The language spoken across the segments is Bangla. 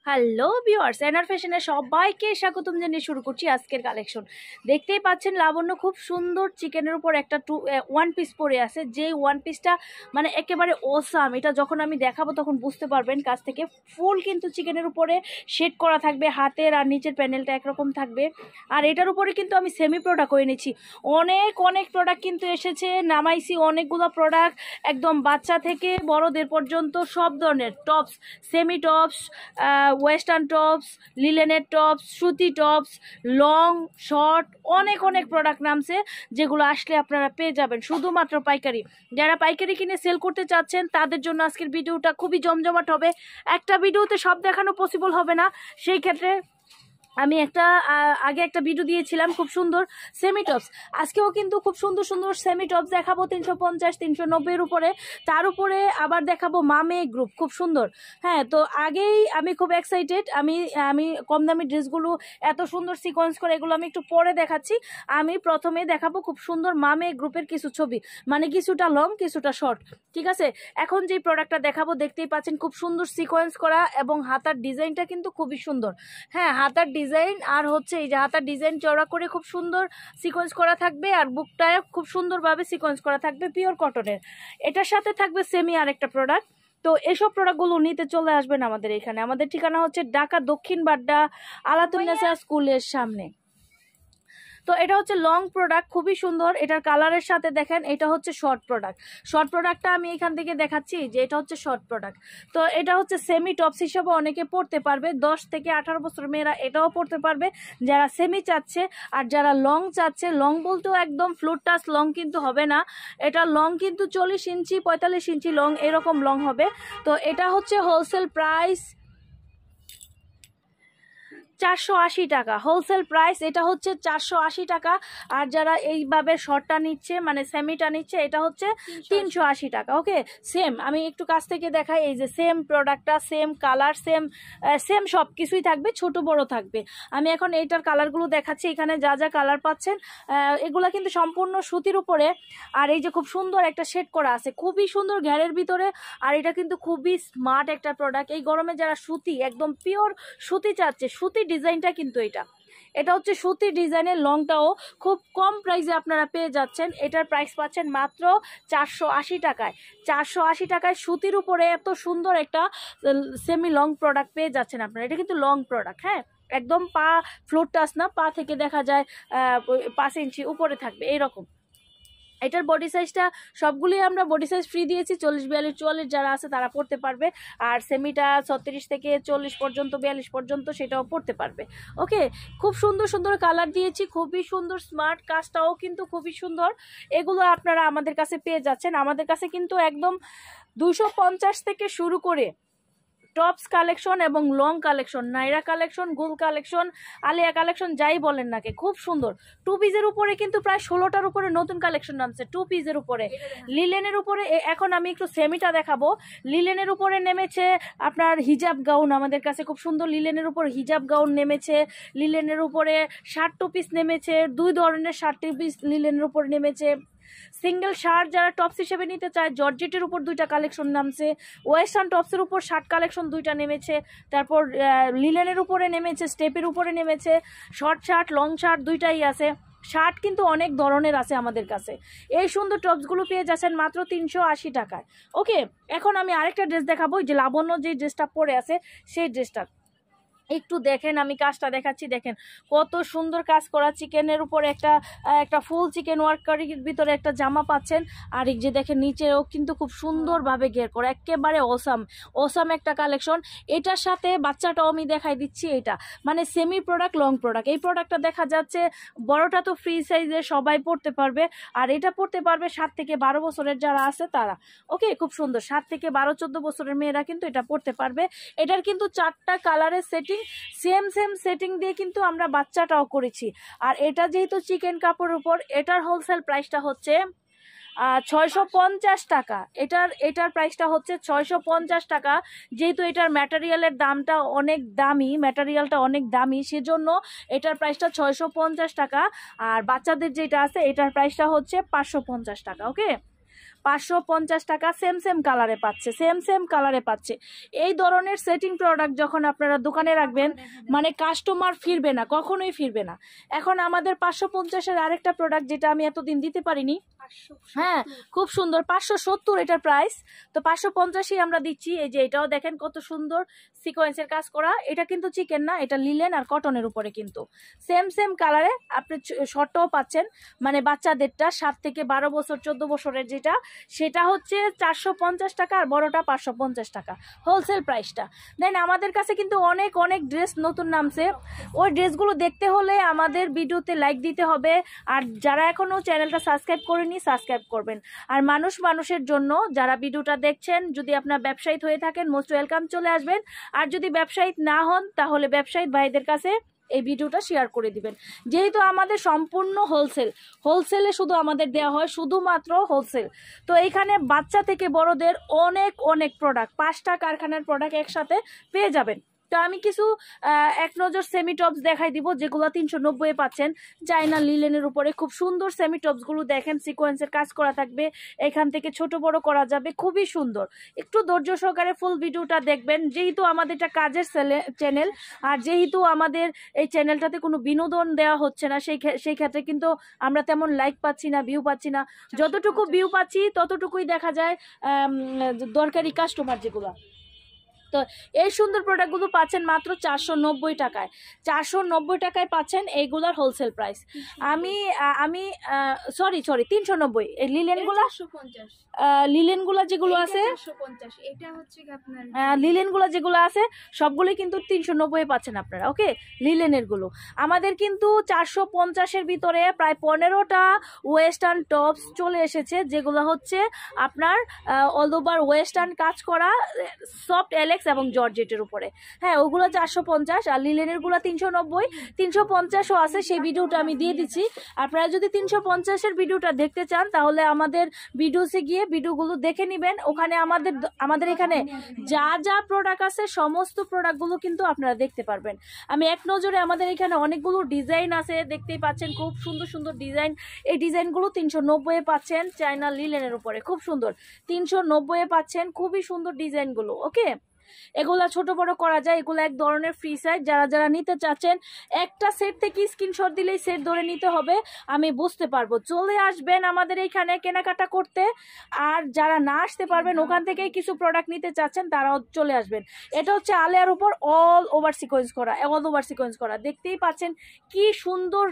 হ্যালো ভিউয়ার্স, এনআর ফ্যাশনে সবাইকে স্বাগতম জানিয়ে শুরু করছি আজকের কালেকশন। দেখতেই পাচ্ছেন লাবণ্য খুব সুন্দর চিকেনের উপর একটা ওয়ান পিস পরে আছে, যে ওয়ান পিসটা মানে একেবারে অসাম। এটা যখন আমি দেখাবো তখন বুঝতে পারবেন কাছ থেকে। ফুল কিন্তু চিকেনের উপরে শেড করা থাকবে, হাতের আর নিচের প্যানেলটা একরকম থাকবে। আর এটার উপরে কিন্তু আমি সেমি প্রোডাক্ট করে নিচ্ছি। অনেক প্রোডাক্ট কিন্তু এসেছে, নামাইছি অনেকগুলো প্রোডাক্ট, একদম বাচ্চা থেকে বড়দের পর্যন্ত সব ধরনের tops, semi tops, western tops, লিলেনের টপস, সুতি টপস, লং শর্ট, অনেক প্রোডাক্ট নামছে, যেগুলো আসলে আপনারা পেয়ে যাবেন শুধুমাত্র পাইকারি। যারা পাইকারি কিনে সেল করতে চাচ্ছেন তাদের জন্য আজকের ভিডিওটা খুবই জমজমাট হবে। একটা ভিডিওতে সব দেখানো পসিবল হবে না, সেই ক্ষেত্রে আমি আগে একটা ভিডিও দিয়েছিলাম খুব সুন্দর সেমি টপস। আজকেও কিন্তু খুব সুন্দর সেমি টপস দেখাবো 350 390-এর উপরে। তার উপরে আবার দেখাবো মামে গ্রুপ, খুব সুন্দর। হ্যাঁ, তো আগেই আমি খুব এক্সাইটেড। আমি কম দামি ড্রেসগুলো এত সুন্দর সিকোয়েন্স করে, এগুলো আমি একটু পরে দেখাচ্ছি। আমি প্রথমে দেখাবো খুব সুন্দর মামে গ্রুপের কিছু ছবি, মানে কিছুটা লং কিছুটা শর্ট, ঠিক আছে। এখন যে প্রোডাক্টটা দেখাবো দেখতেই পাচ্ছেন খুব সুন্দর সিকোয়েন্স করা, এবং হাতার ডিজাইনটা কিন্তু খুবই সুন্দর। হ্যাঁ, হাতার ডিজাইন আর হচ্ছে এই যে হাতার ডিজাইন চওড়া করে খুব সুন্দর সিকোয়েন্স করা থাকবে, আর বুকটায় খুব সুন্দরভাবে সিকোয়েন্স করা থাকবে পিওর কটনের। এটার সাথে থাকবে সেমি আরেকটা প্রোডাক্ট। তো এসব প্রোডাক্টগুলো নিতে চলে আসবেন আমাদের এখানে। আমাদের ঠিকানা হচ্ছে ঢাকা দক্ষিণ বাড্ডা আলাতুন্নেসা স্কুলের সামনে। তো এটা হচ্ছে লং প্রোডাক্ট, খুবই সুন্দর। এটার কালারের সাথে দেখেন এটা হচ্ছে শর্ট প্রোডাক্টটা আমি এখান থেকে দেখাচ্ছি যে এটা হচ্ছে শর্ট প্রোডাক্ট। তো এটা হচ্ছে সেমি টপস হিসেবে অনেকে পড়তে পারবে, 10 থেকে 18 বছর মেয়েরা এটাও পড়তে পারবে যারা সেমি চাচ্ছে। আর যারা লং চাচ্ছে, লং বলতেও একদম ফ্লুট টাচ লং কিন্তু হবে না, এটা লং কিন্তু 40 ইঞ্চি 45 ইঞ্চি লং, এরকম লং হবে। তো এটা হচ্ছে হোলসেল প্রাইস 480 টাকা, হোলসেল প্রাইস এটা হচ্ছে 480 টাকা। আর যারা এইভাবে শর্টটা নিচ্ছে মানে সেমিটা নিচ্ছে, এটা হচ্ছে 380 টাকা। ওকে, সেম আমি একটু কাছ থেকে দেখাই। এই যে সেম প্রোডাক্টটা, সেম কালার, সেম সব কিছুই থাকবে, ছোট বড় থাকবে। আমি এখন এইটার কালারগুলো দেখাচ্ছি। এখানে যা কালার পাচ্ছেন এগুলা কিন্তু সম্পূর্ণ সুতির উপরে। আর এই যে খুব সুন্দর একটা শেড করা আছে, খুবই সুন্দর ঘেরের ভিতরে। আর এটা কিন্তু খুবই স্মার্ট একটা প্রোডাক্ট। এই গরমে যারা সুতি, একদম পিওর সুতি চাচ্ছে, সুতি ডিজাইনটা কিন্তু এটা হচ্ছে সুতি ডিজাইনের। লংটাও খুব কম প্রাইসে আপনারা পেয়ে যাচ্ছেন। এটার প্রাইস পাচ্ছেন মাত্র 480 টাকায়। 480 টাকায় সুতির উপরে এত সুন্দর একটা সেমি লং প্রোডাক্ট পেয়ে যাচ্ছেন আপনারা। এটা কিন্তু লং প্রোডাক্ট, হ্যাঁ, একদম পা ফ্লোর টাচ না, পা থেকে দেখা যায় 5 ইঞ্চি উপরে থাকবে এইরকম। এটার বডি সাইজটা সবগুলোই আমরা বডি সাইজ ফ্রি দিয়েছি, 40 42 44 যারা আছে তারা পড়তে পারবে। আর সেমিটা 36 থেকে 40 পর্যন্ত 42 পর্যন্ত সেটাও পড়তে পারবে। ওকে, খুব সুন্দর কালার দিয়েছি, খুবই সুন্দর স্মার্ট, কাজটাও কিন্তু খুবই সুন্দর। এগুলো আপনারা আমাদের কাছে পেয়ে যাচ্ছেন। আমাদের কাছে কিন্তু একদম 250 থেকে শুরু করে টপস কালেকশন এবং লং কালেকশন, নাইরা কালেকশন, গুল কালেকশন, আলিয়া কালেকশন, যাই বলেন নাকি, খুব সুন্দর। 2 পিসের উপরে কিন্তু প্রায় 16টার উপরে নতুন কালেকশন নামছে 2 পিসের উপরে। লিলেনের উপরে এখন আমি একটু সেমিটা দেখাবো। লিলেনের উপরে নেমেছে আপনার হিজাব গাউন, আমাদের কাছে খুব সুন্দর লিলেনের উপর হিজাব গাউন নেমেছে। লিলেনের উপরে 60 পিস নেমেছে, 2 ধরনের 60 পিস লিলেনের উপর নেমেছে। সিঙ্গেল শার্ট যারা টপস হিসেবে নিতে চায়, জর্জেটের উপর 2টা কালেকশন নামছে। ওয়েস্টার্ন টপসের উপর শার্ট কালেকশন 2টা নেমেছে। তারপর লিলেনের উপরে নেমেছে, স্টেপের উপরে নেমেছে। শর্ট শার্ট, লং শার্ট 2টাই আছে। শার্ট কিন্তু অনেক ধরনের আছে আমাদের কাছে। এই সুন্দর টপসগুলো পেয়ে যাচ্ছেন মাত্র 380 টাকায়। ওকে, এখন আমি আরেকটা ড্রেস দেখাবো। যে লাবণ্য যে ড্রেসটা পরে আছে সেই ড্রেসটা একটু দেখেন, আমি কাজটা দেখাচ্ছি। দেখেন কত সুন্দর কাজ করা, চিকেনের উপরে একটা ফুল চিকেন ওয়ার্কারির ভিতরে একটা জামা পাচ্ছেন। আর এই যে দেখেন নিচেও কিন্তু খুব সুন্দরভাবে ঘের করা, একেবারে অসাম একটা কালেকশন। এটার সাথে বাচ্চাটাও আমি দেখাই দিচ্ছি। এটা মানে সেমি প্রোডাক্ট, লং প্রোডাক্ট। এই প্রোডাক্টটা দেখা যাচ্ছে বড়টা তো ফ্রি সাইজে সবাই পড়তে পারবে, আর এটা পড়তে পারবে 7 থেকে 12 বছরের যারা আছে তারা। ওকে, খুব সুন্দর, 7 থেকে 12 14 বছরের মেয়েরা কিন্তু এটা পড়তে পারবে। এটার কিন্তু 4টা কালারের সেটিং, সেম সেটিং দিয়ে কিন্তু আমরা বাচ্চাটাও করেছি। আর এটা যেহেতু চিকেন কাপড়ের উপর, এটার হোলসেল প্রাইসটা হচ্ছে 650 টাকা। এটার প্রাইসটা হচ্ছে 650 টাকা। যেহেতু এটার ম্যাটেরিয়ালের দামটা অনেক দামি, ম্যাটেরিয়ালটা অনেক দামি, সেজন্য এটার প্রাইসটা 650 টাকা। আর বাচ্চাদের যেটা আছে এটার প্রাইসটা হচ্ছে 550 টাকা। ওকে, 550 টাকা সেম কালারে পাচ্ছে, সেম কালারে পাচ্ছে। এই ধরনের সেটিং প্রোডাক্ট যখন আপনারা দোকানে রাখবেন, মানে কাস্টমার ফিরবে না, কখনোই ফিরবে না। এখন আমাদের 550-এর আরেকটা প্রোডাক্ট যেটা আমি এতদিন দিতে পারিনি, হ্যাঁ খুব সুন্দর, 570 এটার প্রাইস, তো 550ই আমরা দিচ্ছি। এই যে এটাও দেখেন কত সুন্দর সিকোয়েন্সের কাজ করা, এটা কিন্তু চিকেন না, এটা লিলেন আর কটনের উপরে, কিন্তু সেম কালারে আপনি শর্টটাও পাচ্ছেন, মানে বাচ্চাদেরটা 7 থেকে 12 বছর 14 বছরের যেটা, সেটা হচ্ছে 450 টাকা, আর বড়টা 550 টাকা হোলসেল প্রাইসটা। দেন আমাদের কাছে কিন্তু অনেক ড্রেস নতুন নামছে, ওই ড্রেসগুলো দেখতে হলে আমাদের ভিডিওতে লাইক দিতে হবে, আর যারা এখনো চ্যানেলটা সাবস্ক্রাইব করেনি সাবস্ক্রাইব করবেন। আর মানুষের জন্য যারা ভিডিওটা দেখছেন, যদি আপনার ব্যবসায়িক হয়ে থাকেন মোস্ট ওয়েলকাম, চলে আসবেন। আর যদি ব্যবসায়িক না হন তাহলে ব্যবসায়িক ভাইদের কাছে এই ভিডিওটা শেয়ার করে দিবেন। যেহেতু আমাদের সম্পূর্ণ হোলসেলে শুধু আমাদের দেওয়া হয়, শুধুমাত্র হোলসেল। তো এইখানে বাচ্চা থেকে বড়দের অনেক প্রোডাক্ট, 5টা কারখানার প্রোডাক্ট একসাথে পেয়ে যাবেন। তো আমি কিছু এক নজর সেমি টপস দেখাই দিব, যেগুলো 390 পাচ্ছেন চাইনা লিলেনের উপরে। খুব সুন্দর সেমি টপসগুলো দেখেন, সিকোয়েন্সের কাজ করা থাকবে, এখান থেকে ছোট বড় করা যাবে, খুবই সুন্দর। একটু ধৈর্য সহকারে ফুল ভিডিওটা দেখবেন, যেহেতু আমাদের এটা কাজের চ্যানেল, আর যেহেতু আমাদের এই চ্যানেলটাতে কোনো বিনোদন দেওয়া হচ্ছে না, সেই ক্ষেত্রে কিন্তু আমরা তেমন লাইক পাচ্ছি না, ভিউ পাচ্ছি না। যতটুকু ভিউ পাচ্ছি ততটুকুই দেখা যায় দরকারি কাস্টমার যেগুলো। তো এই সুন্দর প্রোডাক্টগুলো পাচ্ছেন মাত্র 490 টাকায়, 490 টাকায় পাচ্ছেন এইগুলার হোলসেল প্রাইস। আমি সরি 390। এই লিলেনগুলা যেগুলো আছে, লিলেনগুলা যেগুলো আছে সবগুলোই কিন্তু 390 পাচ্ছেন আপনারা, ওকে। লিলেনের গুলো আমাদের কিন্তু 450-এর ভিতরে প্রায় 15টা ওয়েস্টার্ন টপস চলে এসেছে, যেগুলো হচ্ছে আপনার অল ওভার ওয়েস্টার্ন কাজ করা, সফট এলেক্স এবং জর্জেটের উপরে। হ্যাঁ, ওগুলো 450, আর লিলেনের গুলো 390। 350ও আছে, সেই ভিডিওটা আমি দিয়ে দিচ্ছি। আপনারা যদি 350-এর ভিডিওটা দেখতে চান তাহলে আমাদের ভিডিওসে গিয়ে ভিডিওগুলো দেখে নেবেন। ওখানে আমাদের এখানে যা প্রোডাক্ট আছে সমস্ত প্রোডাক্টগুলো কিন্তু আপনারা দেখতে পারবেন। আমি এক নজরে আমাদের এখানে অনেকগুলো ডিজাইন আছে, দেখতেই পাচ্ছেন খুব সুন্দর ডিজাইন। এই ডিজাইনগুলো 390 পাচ্ছেন চাইনা লিলেনের উপরে, খুব সুন্দর 390 পাচ্ছেন, খুবই সুন্দর ডিজাইনগুলো, ওকে। এগুলা ছোট বড় করা যায়, এগুলো এক ধরনের ফ্রি সাইজ। যারা নিতে চাচ্ছেন একটা সেট থেকে স্ক্রিনশট দিলেই সেট ধরে নিতে হবে, আমি বুঝতে পারবো। চলে আসবেন আমাদের এইখানে কেনাকাটা করতে, আর যারা না আসতে পারবেন ওখান থেকেই কিছু প্রোডাক্ট নিতে চাচ্ছেন তারাও চলে আসবেন। এটা হচ্ছে আলেয়ার উপর অল ওভার সিকোয়েন্স করা, দেখতেই পাচ্ছেন কি সুন্দর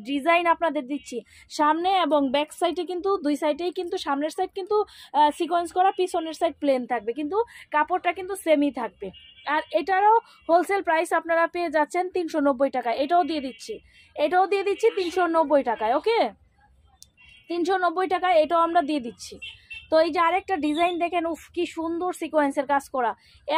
ডিজাইন আপনাদের দিচ্ছি। সামনে এবং ব্যাক সাইডে কিন্তু দুই সাইডেই কিন্তু, সামনের সাইড কিন্তু সিকোয়েন্স করা, পিছনের সাইড প্লেন থাকবে, কিন্তু কাপড়টা কিন্তু সেমি থাকবে। আর এটারও হোলসেল প্রাইস আপনারা পেয়ে যাচ্ছেন 390 টাকায়। এটাও দিয়ে দিচ্ছি 390 টাকায়, ওকে। 390 টাকায় এটাও আমরা দিয়ে দিচ্ছি। তো এই যে আরেকটা ডিজাইন দেখেন, উফ কি সুন্দর সিকোয়েন্সের কাজ করা,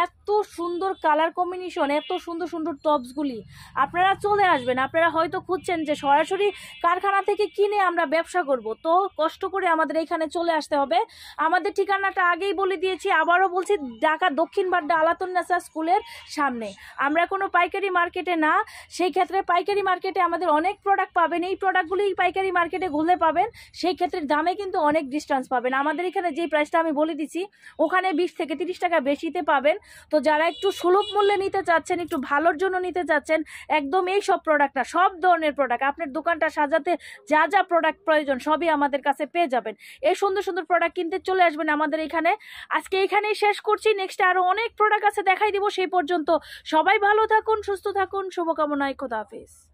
এত সুন্দর কালার কম্বিনেশন, এত সুন্দর টপসগুলি। আপনারা চলে আসবেন। আপনারা হয়তো খুঁজছেন যে সরাসরি কারখানা থেকে কিনে আমরা ব্যবসা করব, তো কষ্ট করে আমাদের এখানে চলে আসতে হবে। আমাদের ঠিকানাটা আগেই বলে দিয়েছি, আবারও বলছি, ঢাকা দক্ষিণ বাড্ডা আলাতুন্নেসা স্কুলের সামনে। আমরা কোনো পাইকারি মার্কেটে না, সেই ক্ষেত্রে পাইকারি মার্কেটে আমাদের অনেক প্রোডাক্ট পাবেন, এই প্রোডাক্টগুলি পাইকারি মার্কেটে ঘুরলে পাবেন, সেই ক্ষেত্রে দামে কিন্তু অনেক ডিস্টেন্স পাবেন। আমাদের এখানে যে প্রাইসটা আমি বলে দিচ্ছি ওখানে 20 থেকে 30 টাকা বেশিতে পাবেন। তো যারা একটু সুলভ মূল্যে নিতে চাচ্ছেন, একটু ভালোর জন্য নিতে চাচ্ছেন, একদম এই সব প্রোডাক্ট না, সব ধরনের প্রোডাক্ট, আপনার দোকানটা সাজাতে যা প্রোডাক্ট প্রয়োজন সবই আমাদের কাছে পেয়ে যাবেন। এই সুন্দর প্রোডাক্ট কিনতে চলে আসবেন আমাদের এখানে। আজকে এখানেই শেষ করছি, নেক্সটে আরো অনেক প্রোডাক্ট আছে দেখাই দিব। সেই পর্যন্ত সবাই ভালো থাকুন, সুস্থ থাকুন, শুভকামনায়, খোদা হাফেজ।